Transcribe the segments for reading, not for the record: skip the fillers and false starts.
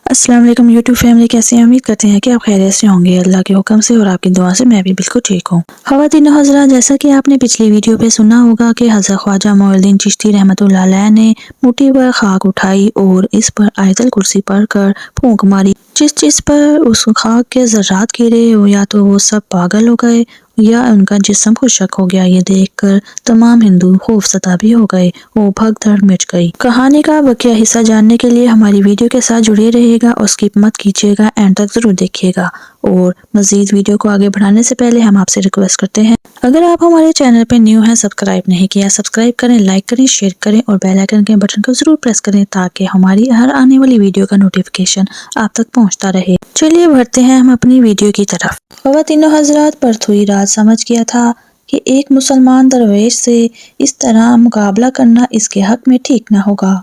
السلام علیکم YouTube family, کیسے ہیں؟ امید کرتے ہیں کہ آپ خیریت سے ہوں گے۔ اللہ کے حکم سے اور آپ کی دعا سے میں بھی بالکل ٹھیک ہوں۔ خواتین و حضرات، جیسا کہ آپ نے پچھلی ویڈیو پہ سنا ہوگا کہ حضرت خواجہ معین الدین چشتی رحمۃ اللہ علیہ نے مٹھی پر خاک اٹھائی اور اس پر آیت الکرسی پڑھ کر پھونک ماری۔ جس پر اس خاک کے ذرات گرے یا تو وہ سب پاگل ہو گئے یا ان کا جسم خشک ہو گیا۔ یہ دیکھ کر تمام ہندو خوف زدہ بھی ہو گئے، وہ بھگ دڑ مچ گئی۔ کہانی کا بقیہ حصہ جاننے کے لیے ہماری ویڈیو کے ساتھ جڑے رہے گا اور سکپ مت کیجیے گا، اینڈ تک ضرور دیکھیے گا۔ اور مزید ویڈیو کو آگے بڑھانے سے پہلے ہم آپ سے ریکویسٹ کرتے ہیں، اگر آپ ہمارے چینل پہ نیو ہیں، سبسکرائب نہیں کیا، سبسکرائب کریں، لائک کریں، شیئر کریں اور بیل آئیکن کے بٹن کو ضرور پریس کریں تاکہ ہماری ہر آنے والی ویڈیو کا نوٹیفیکیشن آپ تک پہنچتا رہے۔ چلیے بڑھتے ہیں ہم اپنی ویڈیو کی طرف۔ خواتین و حضرات، پرتھوی راج سمجھ گیا تھا کہ ایک مسلمان درویش سے اس طرح مقابلہ کرنا اس کے حق میں ٹھیک نہ ہوگا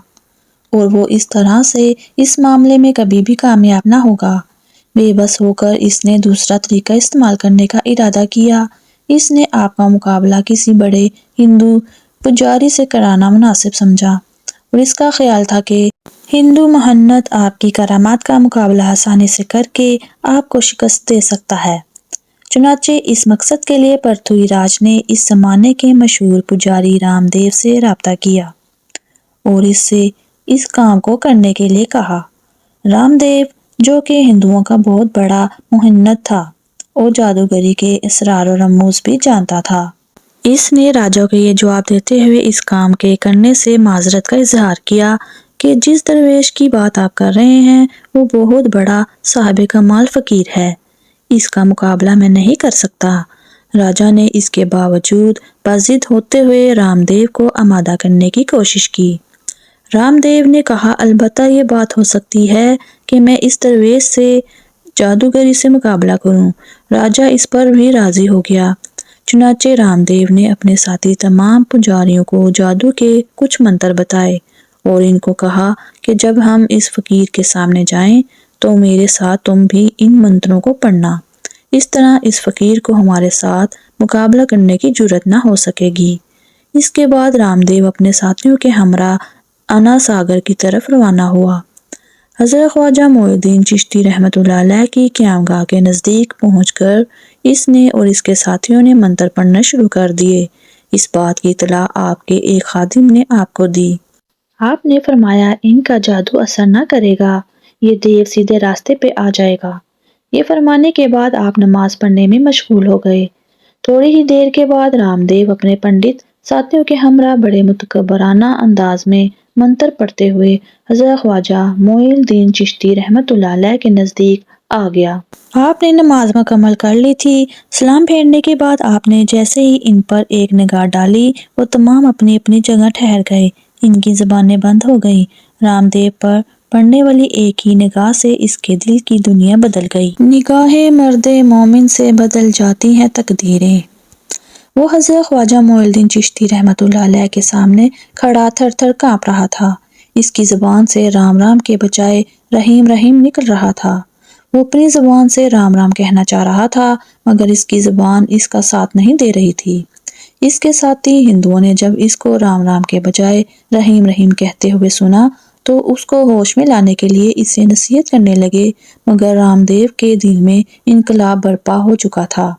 اور وہ اس طرح سے اس معاملے میں کبھی بھی کامیاب نہ ہوگا۔ بے بس ہو کر اس نے دوسرا طریقہ استعمال کرنے کا ارادہ کیا۔ اس نے آپ کا مقابلہ کسی بڑے ہندو پجاری سے کرانا مناسب سمجھا اور اس کا خیال تھا کہ ہندو مہنت آپ کی کرامات کا مقابلہ آسانی سے کر کے آپ کو شکست دے سکتا ہے۔ چنانچہ اس مقصد کے لیے پرتھوی راج نے اس زمانے کے مشہور پجاری رام دیو سے رابطہ کیا اور اس سے اس کام کو کرنے کے لیے کہا۔ رام دیو، جو کہ ہندوؤں کا بہت بڑا مہنت تھا اور جادوگری کے اسرار و رموز بھی جانتا تھا، اس نے راجا کو یہ جواب دیتے ہوئے اس کام کے کرنے سے معذرت کا اظہار کیا کہ جس درویش کی بات آپ کر رہے ہیں وہ بہت بڑا صاحب کمال فقیر ہے، اس کا مقابلہ میں نہیں کر سکتا۔ راجا نے اس کے باوجود باضد ہوتے ہوئے رام دیو کو آمادہ کرنے کی کوشش کی۔ رام دیو نے کہا، البتہ یہ بات ہو سکتی ہے کہ میں اس درویش سے جادوگری سے مقابلہ کروں۔ راجا اس پر بھی راضی ہو گیا۔ چنانچہ رام دیو نے اپنے ساتھی تمام پجاریوں کو جادو کے کچھ منتر بتائے اور ان کو کہا کہ جب ہم اس فقیر کے سامنے جائیں تو میرے ساتھ تم بھی ان منتروں کو پڑھنا، اس طرح اس فقیر کو ہمارے ساتھ مقابلہ کرنے کی جرأت نہ ہو سکے گی۔ اس کے بعد رام دیو اپنے ساتھیوں کے ہمراہ انا ساگر کی طرف روانہ ہوا۔ حضرت خواجہ معین الدین چشتی رحمۃ اللہ علیہ کی قیامگاہ کے نزدیک پہنچ کر اس نے اور اس کے ساتھیوں نے منتر پڑھنا شروع کر دیے۔ اس بات کی اطلاع آپ کے ایک خادم نے آپ کو دی۔ آپ نے فرمایا، ان کا جادو اثر نہ کرے گا، یہ دیو سیدھے راستے پہ آ جائے گا۔ یہ فرمانے کے بعد آپ نماز پڑھنے میں مشغول ہو گئے۔ تھوڑی ہی دیر کے بعد رام دیو اپنے پنڈت ساتھیوں کے ہمراہ بڑے متکبرانہ انداز میں منتر پڑھتے ہوئے حضرت خواجہ معین الدین چشتی رحمۃ اللہ علیہ کے نزدیک آ گیا۔ آپ نے نماز مکمل کر لی تھی۔ سلام پھیرنے کے بعد آپ نے جیسے ہی ان پر ایک نگاہ ڈالی، وہ تمام اپنی اپنی جگہ ٹھہر گئے، ان کی زبانیں بند ہو گئیں۔ رام دیو پر پڑنے والی ایک ہی نگاہ سے اس کے دل کی دنیا بدل گئی۔ نگاہ مرد مومن سے بدل جاتی ہیں تقدیریں۔ وہ حضرت خواجہ معین الدین چشتی رحمۃ اللہ علیہ کے سامنے کھڑا تھر تھر کانپ رہا تھا۔ اس کی زبان سے رام رام کے بجائے رحیم رحیم نکل رہا تھا۔ وہ اپنی زبان سے رام رام کہنا چاہ رہا تھا مگر اس کی زبان اس کا ساتھ نہیں دے رہی تھی۔ اس کے ساتھی ہندوؤں نے جب اس کو رام رام کے بجائے رحیم رحیم کہتے ہوئے سنا تو اس کو ہوش میں لانے کے لیے اسے نصیحت کرنے لگے، مگر رام دیو کے دل میں انقلاب برپا ہو چکا تھا۔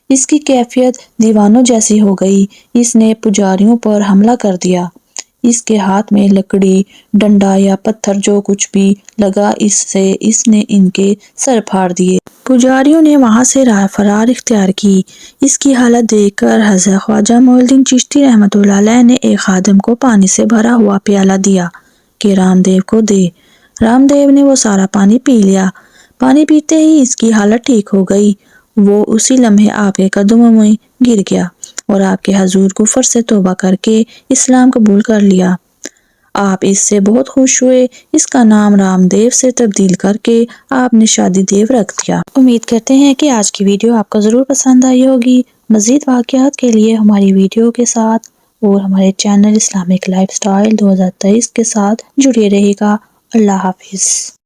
اس کی کیفیت دیوانوں جیسی ہو گئی۔ اس نے پجاریوں پر حملہ کر دیا۔ اس کے ہاتھ میں لکڑی، ڈنڈا یا پتھر جو کچھ بھی لگا اس نے ان کے سر پھاڑ دیے۔ پجاریوں نے وہاں سے راہ فرار اختیار کی۔ اس کی حالت دیکھ کر حضرت خواجہ معین الدین چشتی رحمۃ اللہ علیہ نے ایک خادم کو پانی سے بھرا ہوا پیالہ دیا کہ رام دیو کو دے۔ رام دیو نے وہ سارا پانی پی لیا۔ پانی پیتے ہی اس کی حالت ٹھیک ہو گئی۔ وہ اسی لمحے آپ کے قدموں میں گر گیا اور آپ کے حضور کفر سے توبہ کر کے اسلام قبول کر لیا۔ آپ اس سے بہت خوش ہوئے۔ اس کا نام رام دیو سے تبدیل کر کے آپ نے شادی دیو رکھ دیا۔ امید کرتے ہیں کہ آج کی ویڈیو آپ کو ضرور پسند آئی ہوگی۔ مزید واقعات کے لیے ہماری ویڈیو کے ساتھ اور ہمارے چینل اسلامک لائف سٹائل 2023 کے ساتھ جڑے رہے گا۔ اللہ حافظ۔